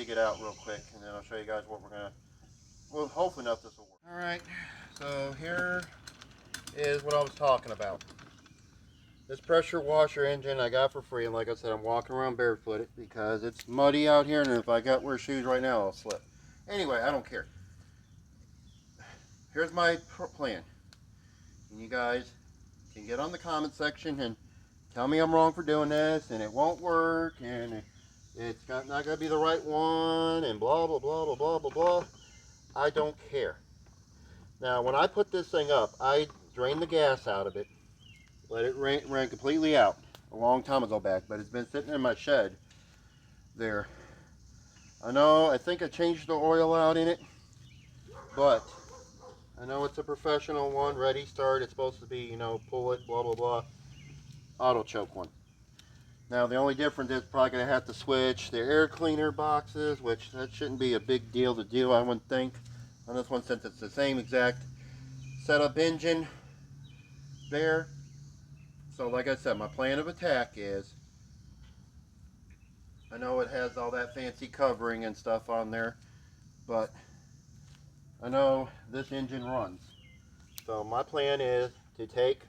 it out real quick, and then I'll show you guys what we're going to, well, hopefully enough this will work. Alright, so here is what I was talking about. This pressure washer engine I got for free, and like I said, I'm walking around barefooted because it's muddy out here, and if I got wear shoes right now, I'll slip. Anyway, I don't care. Here's my plan. And you guys can get on the comment section and tell me I'm wrong for doing this, and it won't work, and it's not going to be the right one, and blah, blah, blah, blah, blah, blah, blah. I don't care. Now, when I put this thing up, I drained the gas out of it. Let it ran completely out a long time ago back, but it's been sitting in my shed there. I think I changed the oil out in it, but I know it's a professional one, ready, start. It's supposed to be, you know, pull it, blah, blah, blah, auto choke one. Now, the only difference is probably going to have to switch the air cleaner boxes, which that shouldn't be a big deal to do, I wouldn't think, on this one, since it's the same exact setup engine there. So like I said, my plan of attack is, I know it has all that fancy covering and stuff on there, but I know this engine runs. So my plan is to take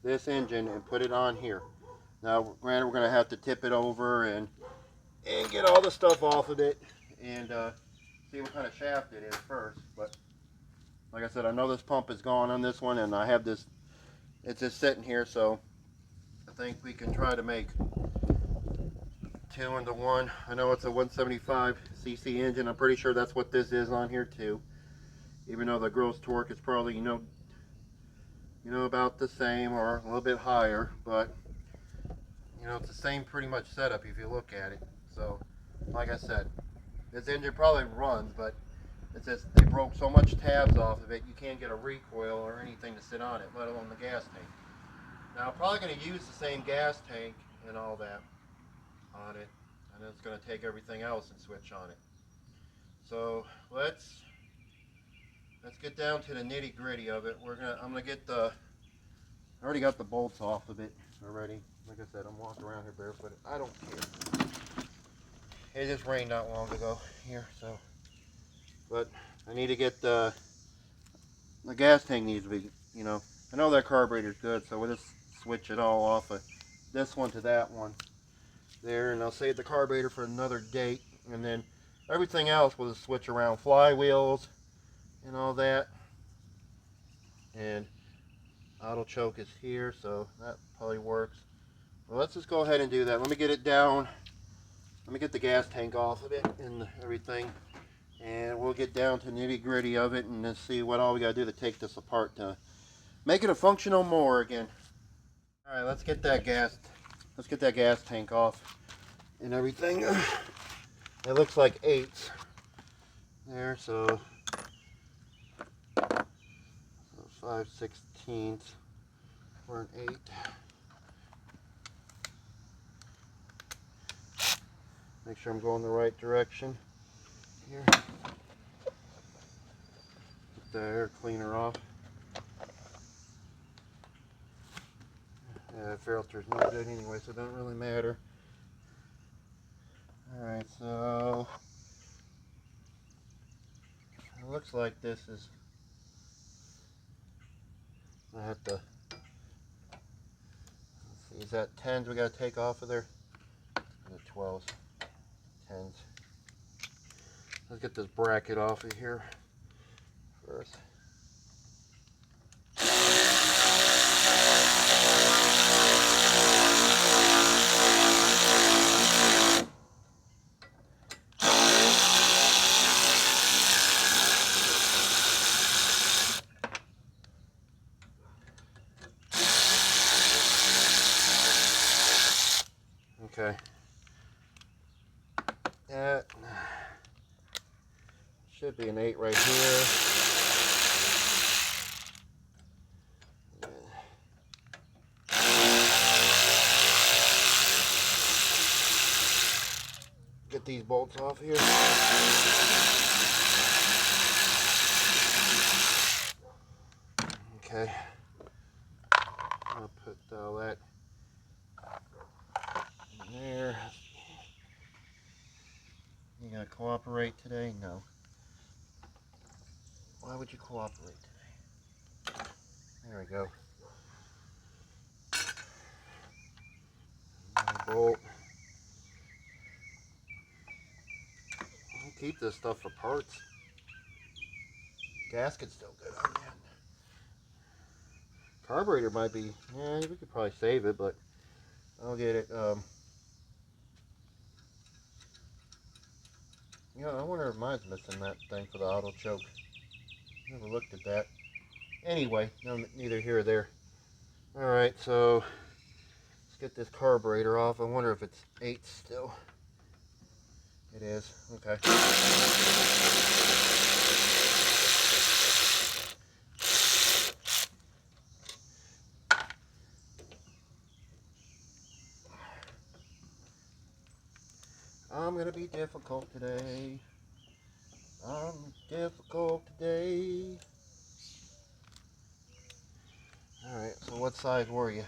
this engine and put it on here. Now, granted, we're going to have to tip it over and get all the stuff off of it and see what kind of shaft it is first. But like I said, I know this pump is gone on this one, and I have this, it's just sitting here, so I think we can try to make 2 into 1. I know it's a 175 cc engine. I'm pretty sure that's what this is on here too. Even though the gross torque is probably, you know, about the same or a little bit higher, but you know, it's the same pretty much setup if you look at it. So like I said, this engine probably runs, but it's just they broke so much tabs off of it, you can't get a recoil or anything to sit on it, let alone the gas tank. Now, I'm probably going to use the same gas tank and all that on it, and it's going to take everything else and switch on it. So let's get down to the nitty gritty of it. I'm gonna get I already got the bolts off of it already. Like I said, I'm walking around here barefooted. I don't care. It just rained not long ago here, so. But I need to get the gas tank needs to be, you know. I know that carburetor's good, so we'll just switch it all off of this one to that one there, and I'll save the carburetor for another date, and then everything else we'll just switch around, flywheels and all that. And auto choke is here, so that probably works. Well, let's just go ahead and do that. Let me get it down. Let me get the gas tank off of it and everything, and we'll get down to nitty gritty of it and then see what all we got to do to take this apart to Make it a functional mower again. All right, let's get that gas tank off and everything. It looks like 8s there, so 5/16 for an 8. Make sure I'm going the right direction here. Get the air cleaner off. Yeah, filter's no good anyway, so it doesn't really matter. Alright, so it looks like this is, I have to, let's see, is that 10s we got to take off of there? The 12s, 10s. Let's get this bracket off of here first. Okay. That should be an 8 right here. Get these bolts off here. Okay. I'll put all that in there. You gonna cooperate today? No. Why would you cooperate today? There we go. Bolt. I'll keep this stuff for parts. Gasket's still good on that. Carburetor might be, yeah, we could probably save it, but I'll get it. You know, I wonder if mine's missing that thing for the auto choke. Never looked at that. Anyway, no, neither here or there. Alright, so let's get this carburetor off. I wonder if it's 8 still. It is. Okay. I'm going to be difficult today. I'm difficult today. Alright, so what size were you?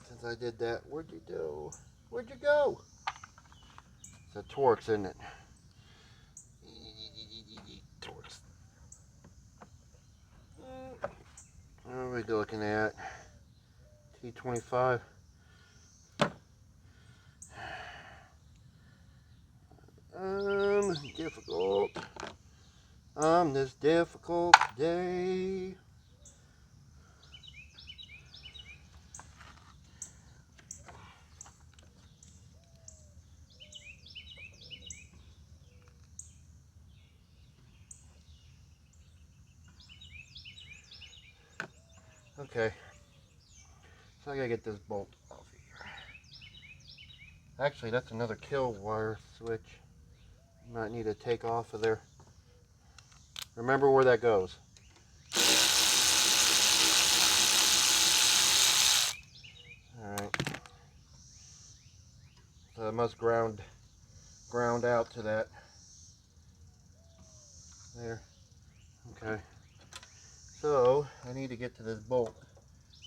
Since I did that, where'd you go? Where'd you go? It's a Torx, isn't it? Torx. What are we looking at? T25. Difficult. This difficult day. Okay. So I gotta get this bolt off of here. Actually, that's another kill wire switch. Might need to take off of there. Remember where that goes. Alright. So it must ground out to that. There. Okay. So I need to get to this bolt.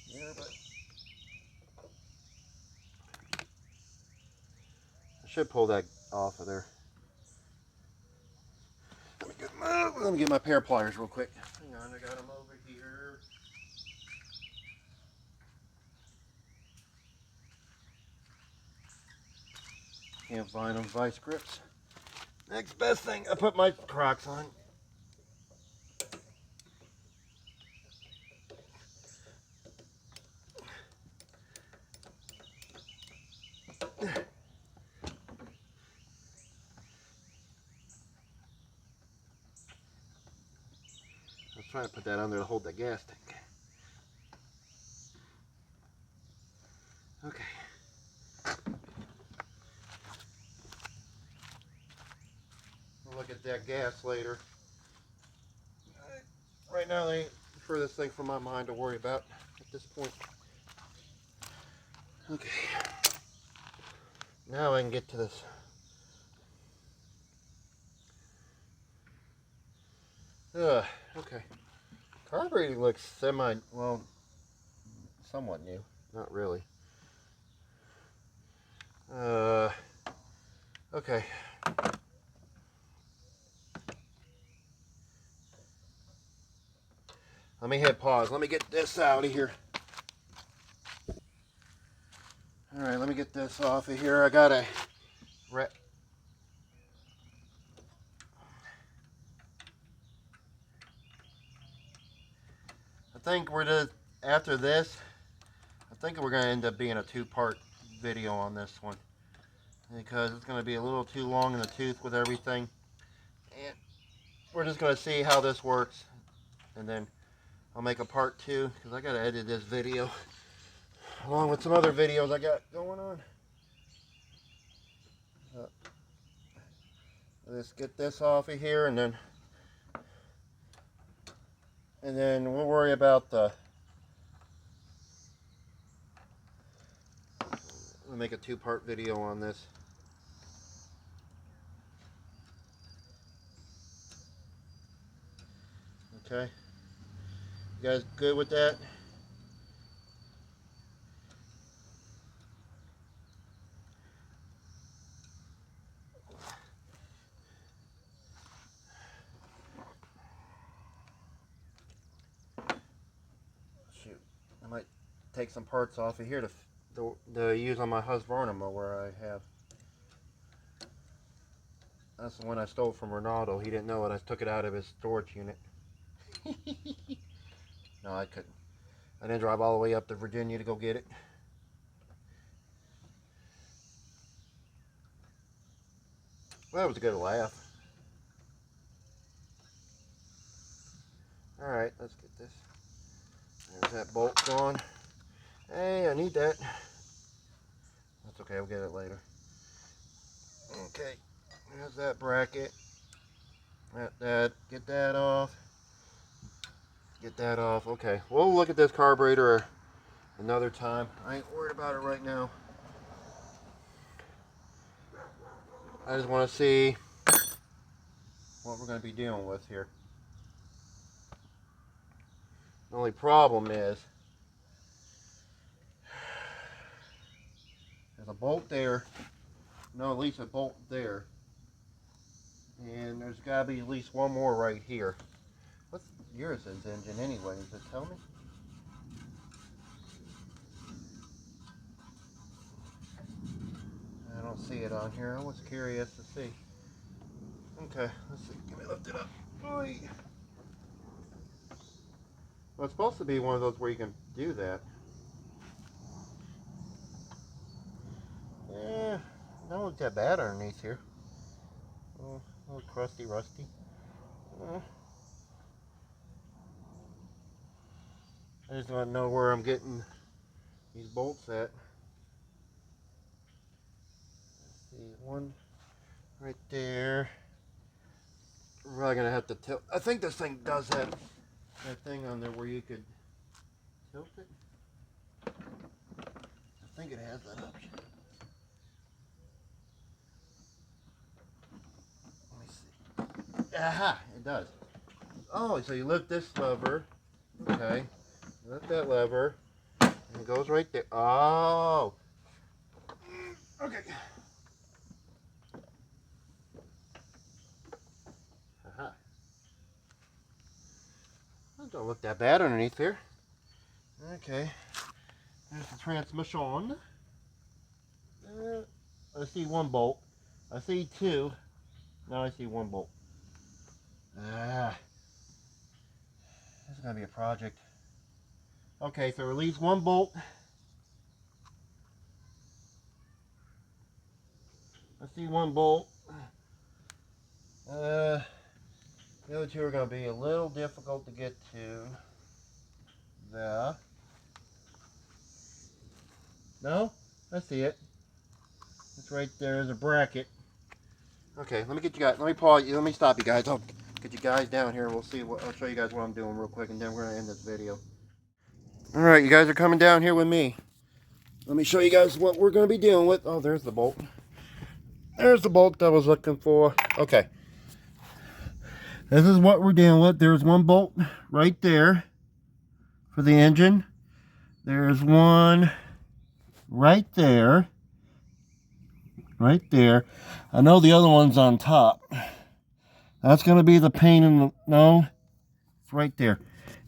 Yeah, but I should pull that off of there. Let me get my pair of pliers real quick. Hang on, I got them over here. Can't find them vice grips. Next best thing, I put my Crocs on. trying to put that under to hold the gas tank. Okay. We'll look at that gas later. Right now, they ain't the furthest thing from my mind to worry about at this point. Okay. Now I can get to this. Okay. Carbureting looks well, somewhat new. Not really. Okay. Let me hit pause. Let me get this out of here. Alright, let me get this off of here. I got a I think after this, I think we're going to end up being a two-part video on this one. Because it's going to be a little too long in the tooth with everything. And we're just going to see how this works. And then I'll make a part 2, because I got to edit this video along with some other videos I got going on. Let's get this off of here, and then we'll worry about we'll make a two-part video on this. Okay, you guys good with that? Shoot, I might take some parts off of here to use on my Husqvarna mower I have. That's the one I stole from Ronaldo. He didn't know it. I took it out of his storage unit. No, I couldn't. I didn't drive all the way up to Virginia to go get it. Well, that was a good laugh. Alright, let's get this. There's that bolt gone. Hey, I need that. That's okay, we'll get it later. Okay, there's that bracket. Get that off. Get that off. Okay, we'll look at this carburetor another time. I ain't worried about it right now. I just want to see what we're going to be dealing with here. The only problem is there's a bolt there. No, at least a bolt there. And there's got to be at least one more right here. What's yours engine anyway? Does it tell me? I don't see it on here. I was curious to see. Okay, let's see. Let me lift it up. Oy. Well, it's supposed to be one of those where you can do that. Yeah, don't look that bad underneath here. A little crusty, rusty. I just want to know where I'm getting these bolts at. Let's see, one right there. We're probably gonna have to tilt. I think this thing does have that thing on there where you could tilt it. I think it has that option. Let me see. Aha! It does. Oh, so you lift this lever. Okay. Lift that lever. And it goes right there. Oh! Okay. Aha. That don't look that bad underneath here. Okay. There's the transmission. I see one bolt. I see two. Now I see one bolt. Ah. This is going to be a project. Okay, so release one bolt. I see one bolt. The other two are going to be a little difficult to get to. There. No? I see it. It's right there. There's a bracket. Okay, let me get you guys. Let me pause you. Let me stop you guys. I'll get you guys down here. We'll see what. I'll show you guys what I'm doing real quick, and then we're gonna end this video. All right, you guys are coming down here with me. Let me show you guys what we're gonna be dealing with. Oh, there's the bolt. There's the bolt I was looking for. Okay. This is what we're dealing with. There's one bolt right there for the engine. There's one right there. Right there. I know the other one's on top. That's going to be the pain in the... No. It's right there.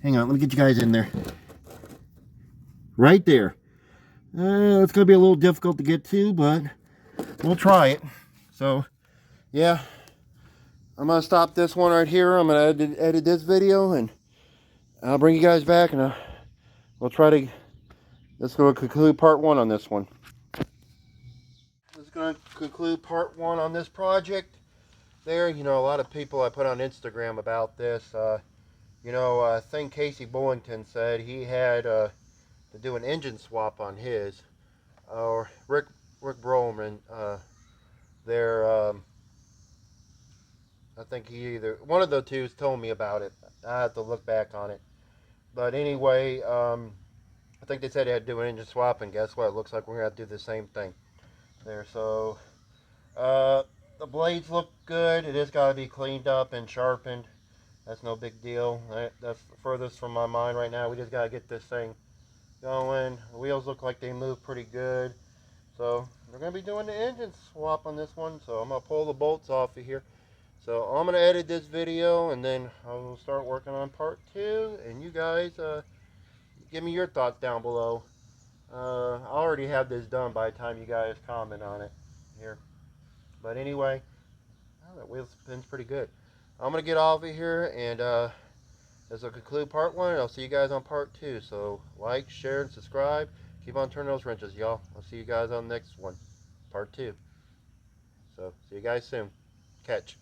Hang on. Let me get you guys in there. Right there. It's going to be a little difficult to get to, but we'll try it. So, yeah. I'm going to stop this one right here. I'm going to edit this video, and I'll bring you guys back, and we'll try to... Let's go conclude part 1 on this one. This is going to conclude part 1 on this project. There, you know, a lot of people I put on Instagram about this. You know, I think Casey Bullington said he had to do an engine swap on his. Or Rick Broman, there. I think he one of the two told me about it. I have to look back on it. But anyway, I think they said they had to do an engine swap, and guess what? It looks like we're going to have to do the same thing. There, so the blades look good. It has got to be cleaned up and sharpened. That's no big deal. That's the furthest from my mind right now. We just got to get this thing going. The wheels look like they move pretty good. So we're going to be doing the engine swap on this one. So I'm going to pull the bolts off of here. So I'm going to edit this video, and then I'll start working on part 2. And you guys, give me your thoughts down below. I already have this done by the time you guys comment on it here. But anyway, oh, that wheel spins pretty good. I'm going to get off of here, and this will conclude part 1. I'll see you guys on part 2. So like, share, and subscribe. Keep on turning those wrenches, y'all. I'll see you guys on the next one, part 2. So see you guys soon. Catch.